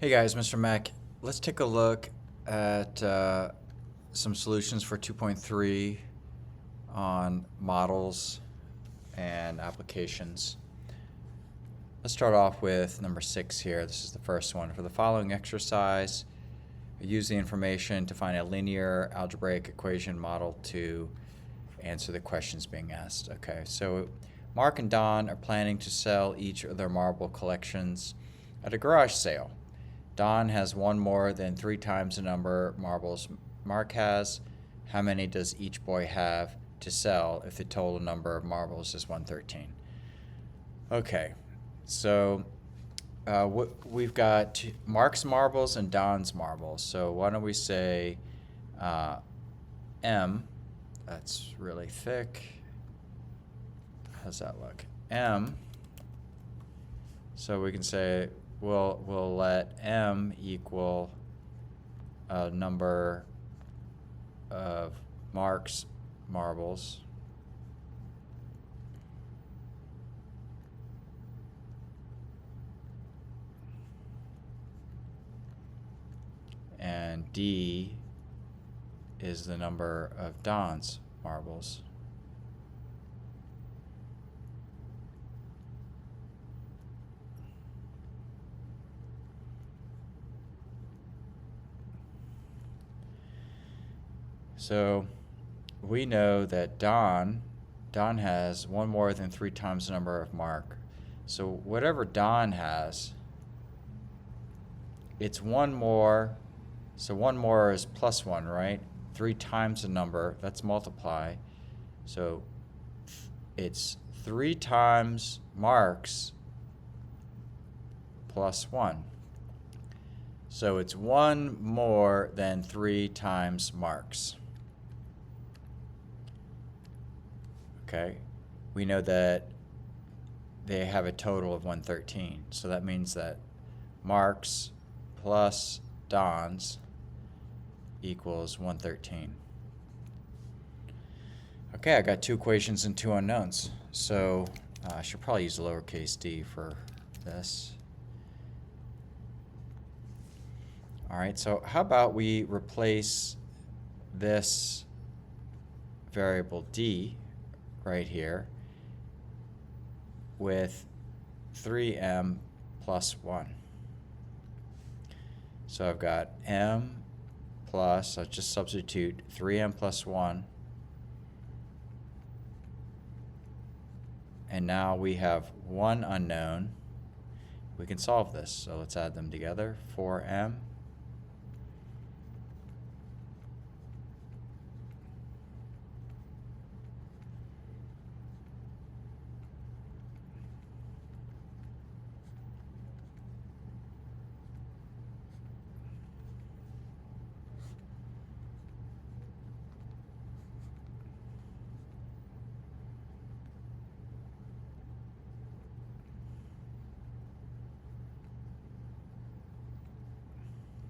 Hey guys, Mr. Mac. Let's take a look at some solutions for 2.3 on models and applications. Let's start off with number 6 here. This is the first one. For the following exercise, use the information to find a linear algebraic equation model to answer the questions being asked. Okay, so Mark and Don are planning to sell each of their marble collections at a garage sale. Don has one more than 3 times the number of marbles Mark has. How many does each boy have to sell if the total number of marbles is 113? Okay, so we've got Mark's marbles and Don's marbles. So why don't we say M, that's really thick. How's that look? M, so we can say we'll let M equal a number of Mark's marbles and D is the number of Don's marbles. So we know that Don has one more than 3 times the number of Mark. So whatever Don has, it's one more. So one more is plus 1, right? 3 times the number, that's multiply. So it's 3 times Mark's plus 1. So it's 1 more than 3 times Mark's. Okay, we know that they have a total of 113. So that means that Mark's plus Don's equals 113. Okay, I got 2 equations and 2 unknowns. So I should probably use lowercase d for this. All right, so how about we replace this variable d right here with 3m plus 1. So I've got m plus, I'll just substitute 3m plus 1. And now we have one unknown. We can solve this. So let's add them together. 4m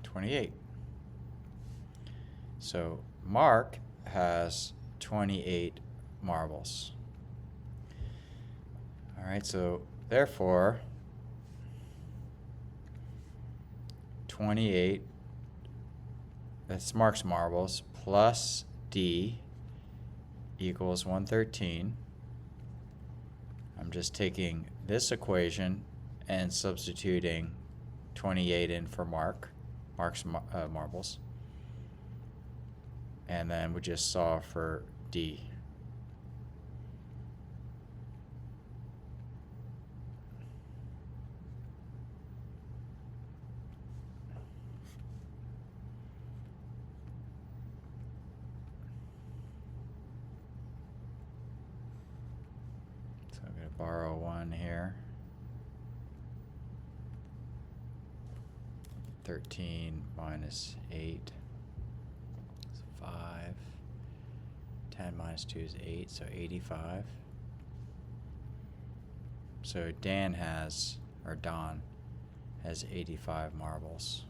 (28). So Mark has 28 marbles. All right, so therefore 28, that's Mark's marbles, plus D equals 113. I'm just taking this equation and substituting 28 in for Mark's marbles. And then we just solve for D. So I'm going to borrow 1 here. 13 minus 8 is 5. 10 minus 2 is 8, so 85. So Don has 85 marbles.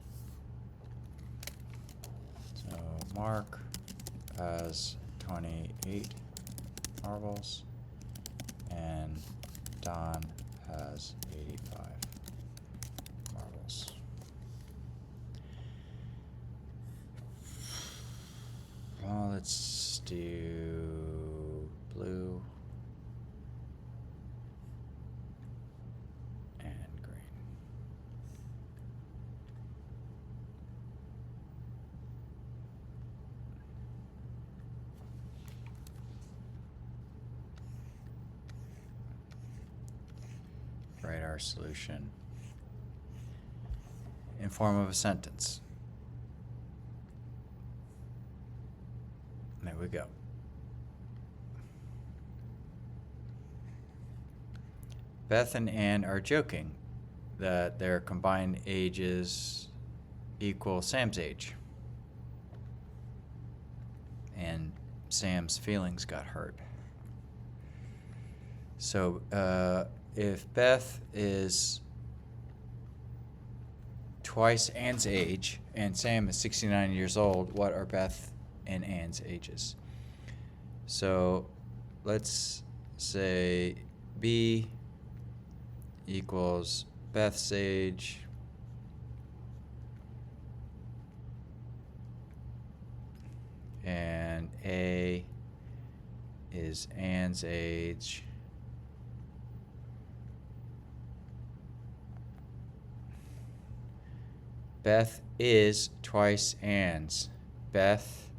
So Mark has 28 marbles and Don has 85 marbles. our solution in form of a sentence. There we go. Beth and Ann are joking that their combined ages equal Sam's age. And Sam's feelings got hurt. So if Beth is twice Ann's age and Sam is 69 years old, what are Beth and Ann's ages? So let's say B equals Beth's age and A is Ann's age. Beth is twice Ann's. Beth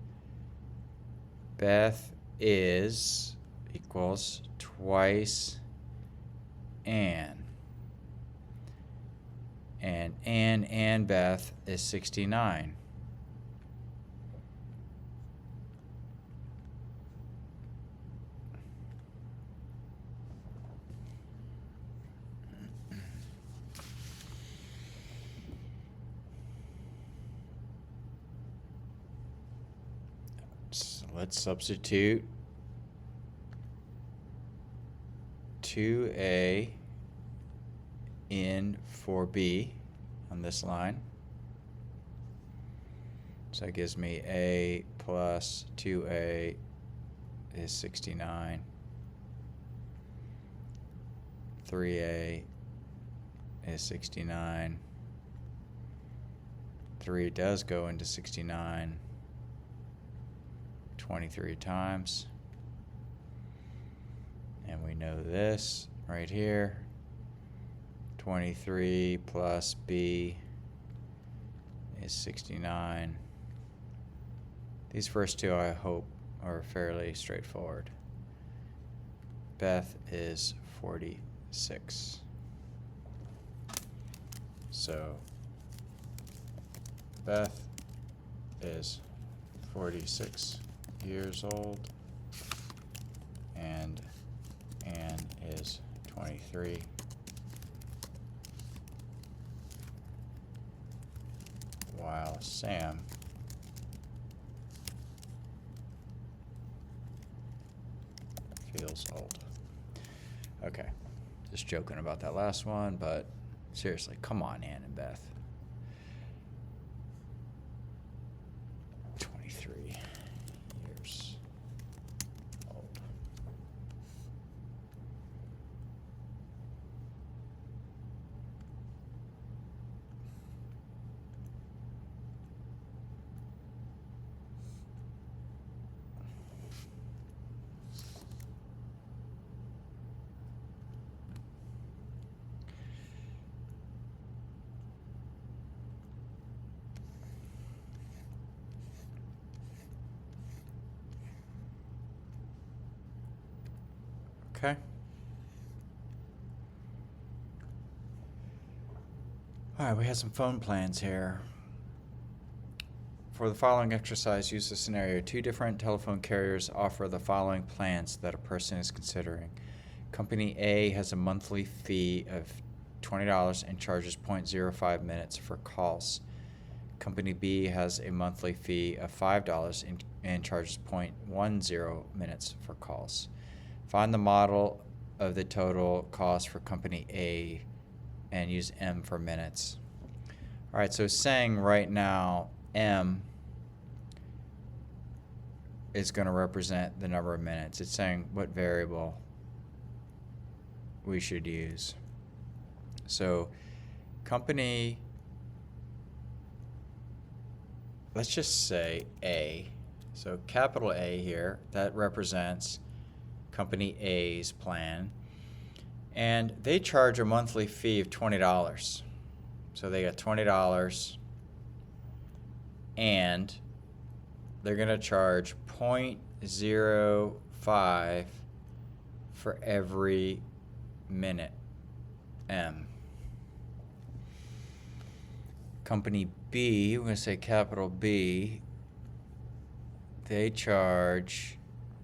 is equals twice Ann. And Ann and Beth is 69. So let's substitute 2A in for B on this line. So that gives me A plus 2A is 69. 3A is 69. 3 does go into 69 23 times. And we know this right here. 23 plus B is 69. These first two, I hope, are fairly straightforward. Beth is 46. So Beth is 46 years old and Ann is 23. While Sam feels old. Okay, just joking about that last one, but seriously, come on, Ann and Beth. 23 years old. Okay. All right, we have some phone plans here. For the following exercise, use the scenario. 2 different telephone carriers offer the following plans that a person is considering. Company A has a monthly fee of $20 and charges 0.05 minutes for calls. Company B has a monthly fee of $5 and charges 0.10 minutes for calls. Find the model of the total cost for Company A and use M for minutes. All right, so it's saying right now M is going to represent the number of minutes. It's saying what variable we should use. So company, let's just say A. So capital A here, that represents Company A's plan. And they charge a monthly fee of $20. So they got $20 and they're going to charge 0.05 for every minute M. Company B, we're going to say capital B, they charge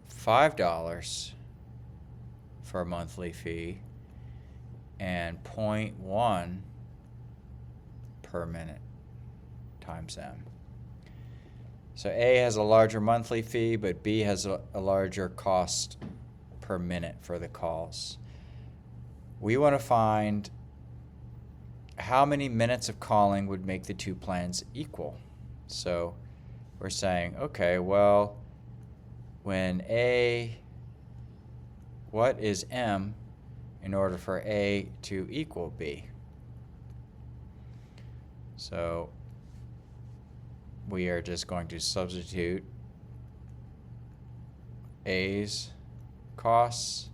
$5 for a monthly fee and 0.1 per minute times M. So A has a larger monthly fee, but B has a larger cost per minute for the calls. We want to find how many minutes of calling would make the two plans equal. So we're saying, okay, well, when what is M in order for A to equal B? So we are just going to substitute A's costs,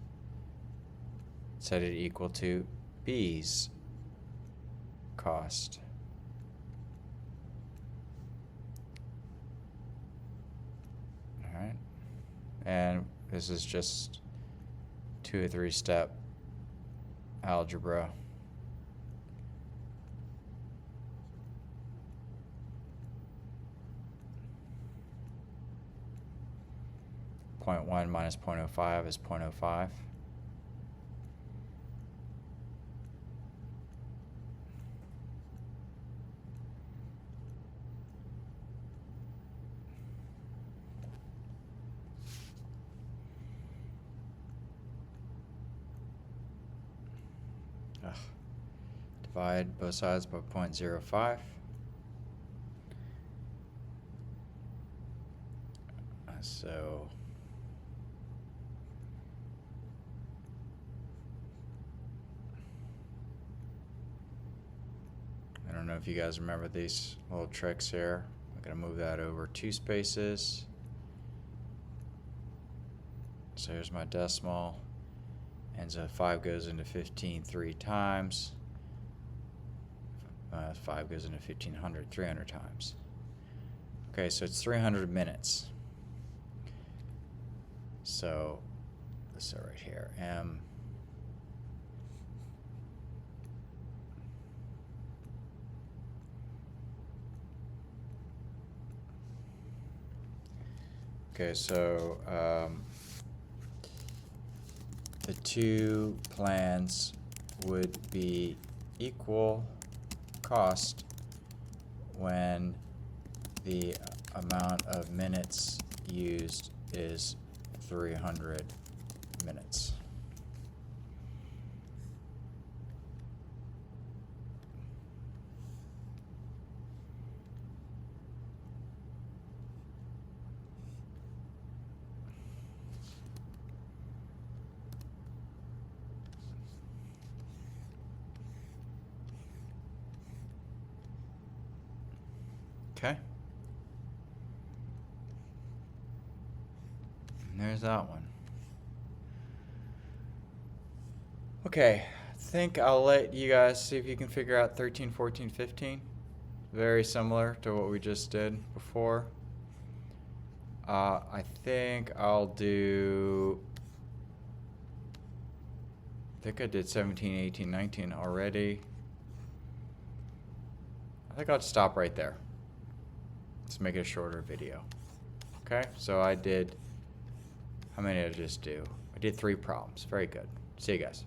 set it equal to B's cost. All right. And this is just 2 or 3 step algebra. .1 minus 0.05 is 0.05. Divide both sides by 0.05. So I don't know if you guys remember these little tricks here. I'm going to move that over 2 spaces. So here's my decimal. And so 5 goes into 15 3 times. 5 goes into 1500 300 times. Okay, so it's 300 minutes. So let's start right here. M Okay, so the two plans would be equal cost when the amount of minutes used is 300 minutes. Okay. And there's that one. Okay, I think I'll let you guys see if you can figure out 13, 14, 15. Very similar to what we just did before. I think I'll do... I think I did 17, 18, 19 already. I think I'll stop right there. Let's make it a shorter video. Okay, so I did... How many did I just do? I did 3 problems. Very good. See you guys.